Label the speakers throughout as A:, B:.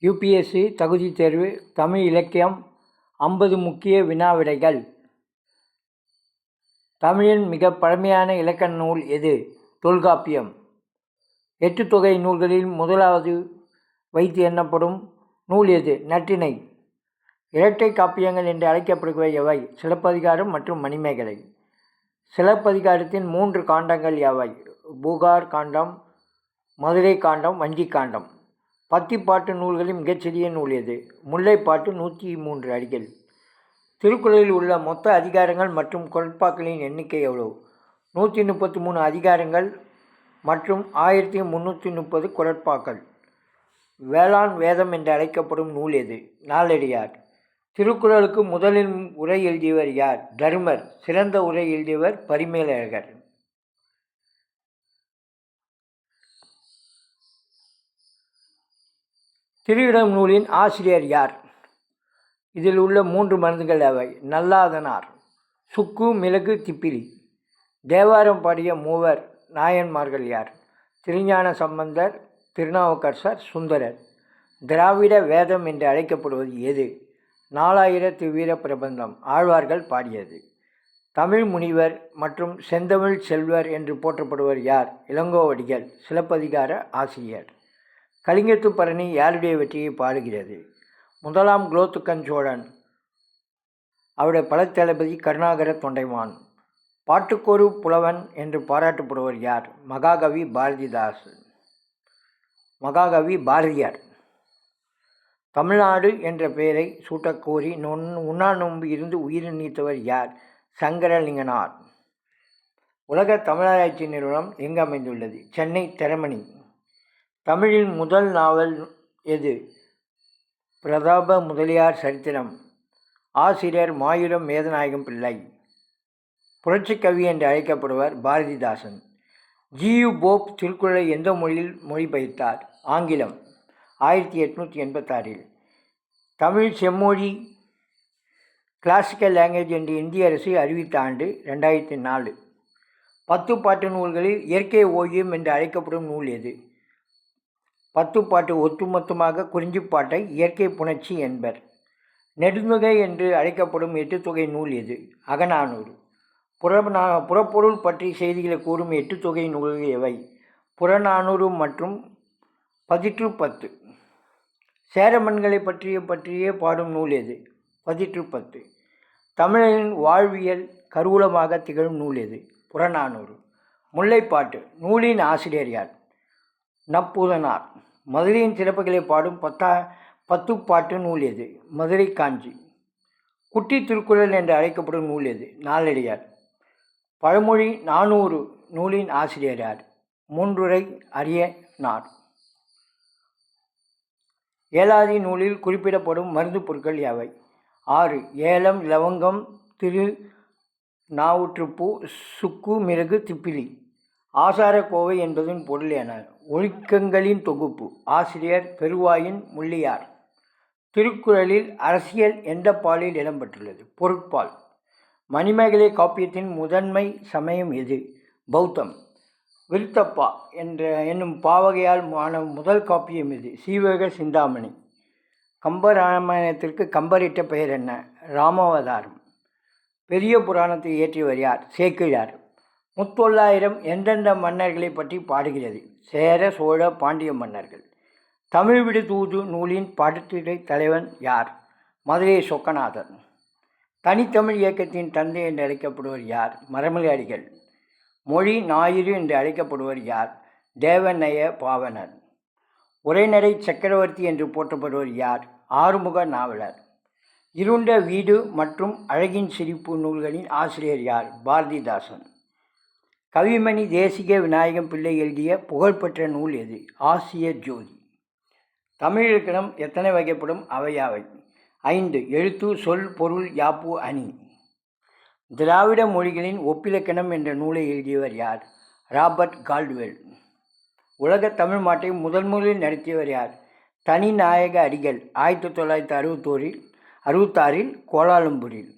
A: UPSC தகுதித் தேர்வு தமிழ் இலக்கியம் 50 முக்கிய வினாவிடைகள். தமிழின் மிக பழமையான இலக்கண நூல் எது? தொல்காப்பியம். 8 தொகை நூல்களில் முதலாவது வைத்து எண்ணப்படும் நூல் எது? நற்றிணை. இரட்டை காப்பியங்கள் என்று அழைக்கப்படுபவை எவை? சிலப்பதிகாரம் மற்றும் மணிமேகலை. சிலப்பதிகாரத்தின் 3 காண்டங்கள் எவை? புகார் காண்டம், மதுரை காண்டம், வஞ்சி காண்டம். பத்திப்பாட்டு நூல்களில் மிகச்சிறிய நூல் எது? முல்லைப்பாட்டு 103 அடிகள். திருக்குறளில் உள்ள மொத்த அதிகாரங்கள் மற்றும் குறட்பாக்களின் எண்ணிக்கை எவ்வளவு? 133 அதிகாரங்கள் மற்றும் 1330 குறட்பாக்கள். வேளாண் வேதம் என்று அழைக்கப்படும் நூல் எது? நாலடியார். திருக்குறளுக்கு முதலில் உரை எழுதியவர் யார்? தருமர். சிறந்த உரை எழுதியவர் பரிமேலழகர். திருவிடம் நூலின் ஆசிரியர் யார்? இதில் உள்ள 3 மருந்துகள் எவை? நல்லாதனார், சுக்கு, மிளகு, திப்பிலி. தேவாரம் பாடிய மூவர் நாயன்மார்கள் யார்? திருஞான சம்பந்தர், திருநாவுக்கரசர், சுந்தரர். திராவிட வேதம் என்று அழைக்கப்படுவது எது? 4000 வீர பிரபந்தம் ஆழ்வார்கள் பாடியது. தமிழ் முனிவர் மற்றும் செந்தமிழ் செல்வர் என்று போற்றப்படுவர் யார்? இளங்கோவடிகள். சிலப்பதிகார ஆசிரியர். கலிங்கத்து பரணி யாருடைய வெற்றியை பாடுகிறது? முதலாம் குலோத்துங்கன் சோழன். அவருடைய படைத்தளபதி கருணாகர தொண்டைமான். பாட்டுக்கொரு புலவன் என்று பாராட்டப்படுவர் யார்? மகாகவி பாரதியார். தமிழ்நாடு என்ற பெயரை சூட்டக்கோரி உண்ணா நோன்பு இருந்து உயிர் நீத்தவர் யார்? சங்கரலிங்கனார். உலக தமிழாராய்ச்சி நிறுவனம் எங்கு அமைந்துள்ளது? சென்னை, தெரமணி. தமிழின் முதல் நாவல் எது? பிரதாப முதலியார் சரித்திரம். ஆசிரியர் மாயூரம் வேதநாயகம் பிள்ளை. புரட்சிக்கவி என்று அழைக்கப்படுவர் பாரதிதாசன். ஜியு போப் திருக்குறளை எந்த மொழியில் மொழிபெயர்த்தார்? ஆங்கிலம். 1886. தமிழ் செம்மொழி கிளாசிக்கல் லாங்குவேஜ் என்று இந்திய அரசு அறிவித்த ஆண்டு 2004. 10 பாட்டு நூல்களில் இயற்கை ஓவியம் என்று அழைக்கப்படும் நூல் எது? 10 பாட்டு ஒட்டுமொத்தமாக குறிஞ்சிப்பாட்டை இயற்கை புணர்ச்சி என்பர். நெடுந்தொகை என்று அழைக்கப்படும் 8 தொகை நூல் எது? அகநானூறு. புறப்பொருள் பற்றி செய்திகளை கூறும் 8 தொகை நூல்கள் எவை? புறநானூறு மற்றும் பதிற்று 10. சேரமன்களை பற்றிய பாடும் நூல் எது? பதிற்று 10. தமிழரின் வாழ்வியல் கருவூலமாக திகழும் நூல் எது? புறநானூறு. முல்லைப்பாட்டு நூலின் ஆசிரியர் யார்? நப்பூதனார். மதுரையின் சிறப்புகளை பாடும் 10 பாட்டு நூல் எது? மதுரை காஞ்சி. குட்டி திருக்குறள் என்று அழைக்கப்படும் நூல் எது? நாலடியார். பழமொழி 400 நூலின் ஆசிரியர் யார்? மூன்றுரை அரியனார். ஏலாதி நூலில் குறிப்பிடப்படும் மருந்து பொருட்கள் யாவை? 6. ஏலம், லவங்கம், நாவுற்றுப்பூ, சுக்கு, மிளகு, திப்பிலி. ஆசாரக்கோவை என்பதன் பொருள் என? ஒழுக்கங்களின் தொகுப்பு. ஆசிரியர் பெருவாயின் முள்ளியார். திருக்குறளில் அரசியல் எந்த பாலில் இடம்பெற்றுள்ளது? பொருட்பால். மணிமேகலை காப்பியத்தின் முதன்மை சமயம் எது? பௌத்தம். விருத்தப்பா என்னும் பாவகையால் ஆன முதல் காப்பியம் எது? சீவக சிந்தாமணி. கம்பராமாயணத்திற்கு கம்பரிட்ட பெயர் என்ன? ராமாவதாரம். பெரிய புராணத்தை இயற்றியவர் யார்? சேக்கிழார். 900 எந்தெந்த மன்னர்களை பற்றி பாடுகிறது? சேர, சோழ, பாண்டிய மன்னர்கள். தமிழ் விடு தூது நூலின் பாடத்திடை தலைவன் யார்? மதுரை சொக்கநாதன். தனித்தமிழ் இயக்கத்தின் தந்தை என்று அழைக்கப்படுவர் யார்? மரமலை அடிகள். மொழி ஞாயிறு என்று அழைக்கப்படுவர் யார்? தேவநய பாவனர். உரைநடை சக்கரவர்த்தி என்று போற்றப்படுவர் யார்? ஆறுமுக நாவலர். இருண்ட வீடு மற்றும் அழகின் சிரிப்பு நூல்களின் ஆசிரியர் யார்? பாரதிதாசன். கவிமணி தேசிக விநாயகம் பிள்ளை எழுதிய புகழ்பெற்ற நூல் எது? ஆசிய ஜோதி. தமிழ் இலக்கணம் எத்தனை வகைப்படும்? அவையாவை? 5. எழுத்து, சொல், பொருள், யாப்பு, அணி. திராவிட மொழிகளின் ஒப்பிலக்கணம் என்ற நூலை எழுதியவர் யார்? Robert Caldwell. உலக தமிழ் மாட்டை முதலில் நடத்தியவர் யார்? தனிநாயக அடிகள். 1966 கோலாலம்பூரில்.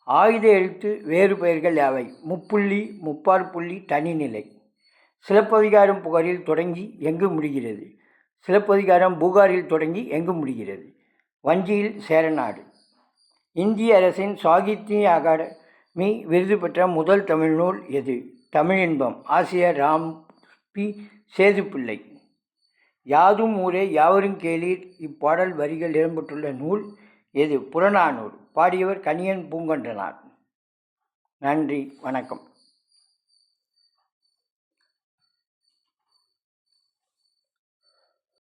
A: ஆயுத எழுத்து வேறு பெயர்கள் யாவை? முப்புள்ளி, முப்பாற்புள்ளி, தனிநிலை. சிலப்பதிகாரம் புகாரில் தொடங்கி எங்கு முடிகிறது? சிலப்பதிகாரம் பூகாரில் தொடங்கி எங்கு முடிகிறது? வஞ்சியில் சேரநாடு. இந்திய அரசின் சாகித்ய அகாடமி விருது பெற்ற முதல் தமிழ் நூல் எது? தமிழின்பம். ஆசிரியர் ராம் பி. சேதுப்பிள்ளை. யாதும் ஊரே யாவரும் கேளீர் இப்பாடல் வரிகள் இடம்பெற்றுள்ள நூல் எது? புறநானூறு. பாடியவர் கணியன் பூங்கொன்றனார். நன்றி, வணக்கம்.